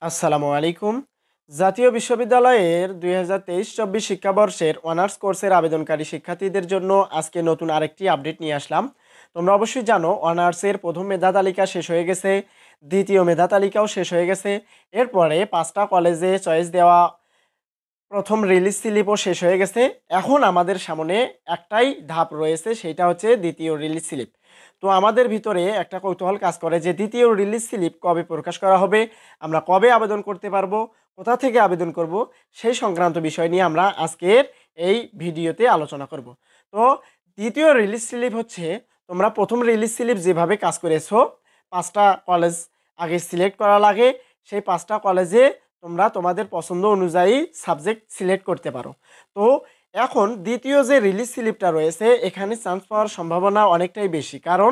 আসসালামু আলাইকুম। জাতীয় বিশ্ববিদ্যালয়ের ২০২৩-২৪ শিক্ষাবর্ষের অনার্স কোর্সের আবেদনকারী শিক্ষার্থীদের জন্য আজকে নতুন আরেকটি আপডেট নিয়ে আসলাম। তোমরা অবশ্যই জানো অনার্সের প্রথম মেধা তালিকা শেষ হয়ে গেছে, দ্বিতীয় মেধা তালিকাও শেষ হয়ে গেছে। এরপরে ৫টা কলেজে চয়েস দেওয়া প্রথম রিলিজ স্লিপও শেষ হয়ে গেছে। এখন আমাদের সামনে একটাই ধাপ রয়েছে, সেটা হচ্ছে দ্বিতীয় রিলিজ স্লিপ। তো আমাদের ভিতরে একটা কৌতূহল কাজ করে যে দ্বিতীয় রিলিজ স্লিপ কবে প্রকাশ করা হবে, আমরা কবে আবেদন করতে পারবো, কোথা থেকে আবেদন করব, সেই সংক্রান্ত বিষয় নিয়ে আমরা আজকের এই ভিডিওতে আলোচনা করব। তো দ্বিতীয় রিলিজ স্লিপ হচ্ছে, তোমরা প্রথম রিলিজ স্লিপ যেভাবে কাজ করেছো, 5টা কলেজ আগে সিলেক্ট করা লাগে, সেই 5টা কলেজে তোমরা তোমাদের পছন্দ অনুযায়ী সাবজেক্ট সিলেক্ট করতে পারো। তো এখন দ্বিতীয় যে রিলিজ স্লিপটা রয়েছে, এখানে চান্স পাওয়ার সম্ভাবনা অনেকটাই বেশি, কারণ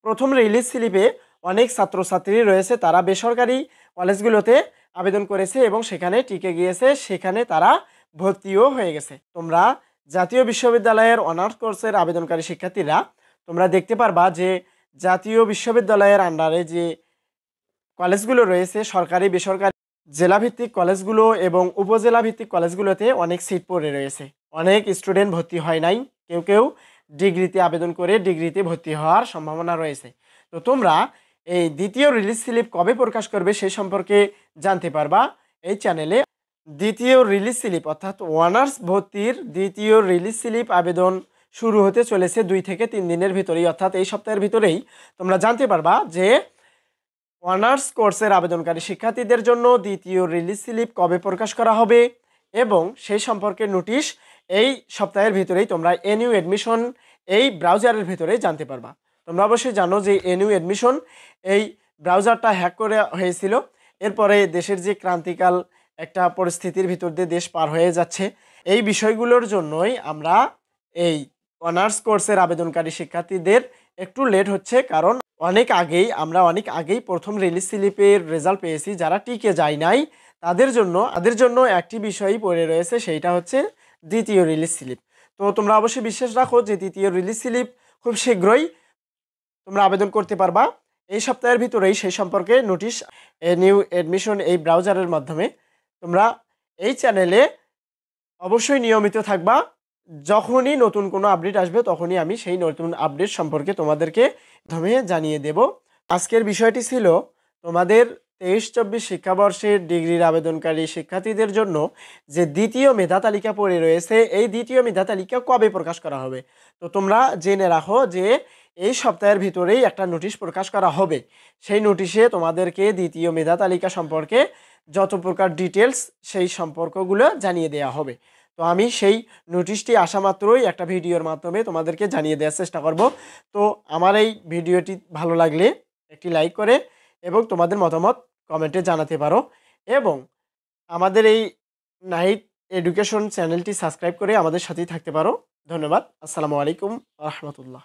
প্রথম রিলিজ স্লিপে অনেক ছাত্রছাত্রী রয়েছে, তারা বেসরকারি কলেজগুলোতে আবেদন করেছে এবং সেখানে টিকে গিয়েছে, সেখানে তারা ভর্তিও হয়ে গেছে। তোমরা জাতীয় বিশ্ববিদ্যালয়ের অনার্স কোর্সের আবেদনকারী শিক্ষার্থীরা তোমরা দেখতে পারবা যে জাতীয় বিশ্ববিদ্যালয়ের আন্ডারে যে কলেজগুলো রয়েছে, সরকারি বেসরকারি জেলাভিত্তিক কলেজগুলো এবং উপজেলা ভিত্তিক কলেজগুলোতে অনেক সিট পড়ে রয়েছে, অনেক স্টুডেন্ট ভর্তি হয় নাই, কেউ কেউ ডিগ্রিতে আবেদন করে ডিগ্রিতে ভর্তি হওয়ার সম্ভাবনা রয়েছে। তো তোমরা এই দ্বিতীয় রিলিজ স্লিপ কবে প্রকাশ করবে সে সম্পর্কে জানতে পারবা এই চ্যানেলে। দ্বিতীয় রিলিজ স্লিপ অর্থাৎ অনার্স ভর্তির দ্বিতীয় রিলিজ স্লিপ আবেদন শুরু হতে চলেছে 2 থেকে 3 দিনের ভিতরেই, অর্থাৎ এই সপ্তাহের ভিতরেই তোমরা জানতে পারবা যে অনার্স কোর্সের আবেদনকারী শিক্ষার্থীদের জন্য দ্বিতীয় রিলিজ স্লিপ কবে প্রকাশ করা হবে এবং সেই সম্পর্কে নোটিশ এই সপ্তাহের ভিতরেই তোমরা এনইউ অ্যাডমিশন এই ব্রাউজারের ভিতরে জানতে পারবা। তোমরা অবশ্যই জানো যে এনইউ অ্যাডমিশন এই ব্রাউজারটা হ্যাক করে হয়েছিল, এরপরে দেশের যে ক্রান্তিকাল একটা পরিস্থিতির ভিতর দিয়ে দেশ পার হয়ে যাচ্ছে, এই বিষয়গুলোর জন্যই আমরা এই অনার্স কোর্সের আবেদনকারী শিক্ষার্থীদের একটু লেট হচ্ছে, কারণ অনেক আগেই প্রথম রিলিজ স্লিপের রেজাল্ট পেয়েছি। যারা টিকে যায় নাই তাদের জন্য একটি বিষয়ই পড়ে রয়েছে, সেইটা হচ্ছে দ্বিতীয় রিলিজ স্লিপ। তো তোমরা অবশ্যই বিশ্বাস রাখো যে দ্বিতীয় রিলিজ স্লিপ খুব শীঘ্রই তোমরা আবেদন করতে পারবা, এই সপ্তাহের ভিতরেই সেই সম্পর্কে নোটিশ নিউ অ্যাডমিশন এই ব্রাউজারের মাধ্যমে। তোমরা এই চ্যানেলে অবশ্যই নিয়মিত থাকবা, যখনই নতুন কোনো আপডেট আসবে তখনই আমি সেই নতুন আপডেট সম্পর্কে তোমাদেরকে প্রথমে জানিয়ে দেব। আজকের বিষয়টি ছিল তোমাদের 23-24 শিক্ষাবর্ষের ডিগ্রির আবেদনকারী শিক্ষার্থীদের জন্য যে দ্বিতীয় মেধা তালিকা পড়ে রয়েছে, এই দ্বিতীয় মেধা তালিকা কবে প্রকাশ করা হবে। তো তোমরা জেনে রাখো যে এই সপ্তাহের ভিতরেই একটা নোটিশ প্রকাশ করা হবে, সেই নোটিশে তোমাদেরকে দ্বিতীয় মেধা তালিকা সম্পর্কে যত প্রকার ডিটেলস সেই সম্পর্কগুলো জানিয়ে দেওয়া হবে। তো আমি সেই নোটিশটি আসা মাত্রই একটা ভিডিওর মাধ্যমে তোমাদেরকে জানিয়ে দেওয়ার চেষ্টা করব। তো আমার এই ভিডিওটি ভালো লাগলে একটি লাইক করে এবং তোমাদের মতামত কমেন্টে জানাতে পারো, এবং আমাদের এই নাইট এডুকেশন চ্যানেলটি সাবস্ক্রাইব করে আমাদের সাথেই থাকতে পারো। ধন্যবাদ। আসসালামু আলাইকুম রহমতুল্লাহ।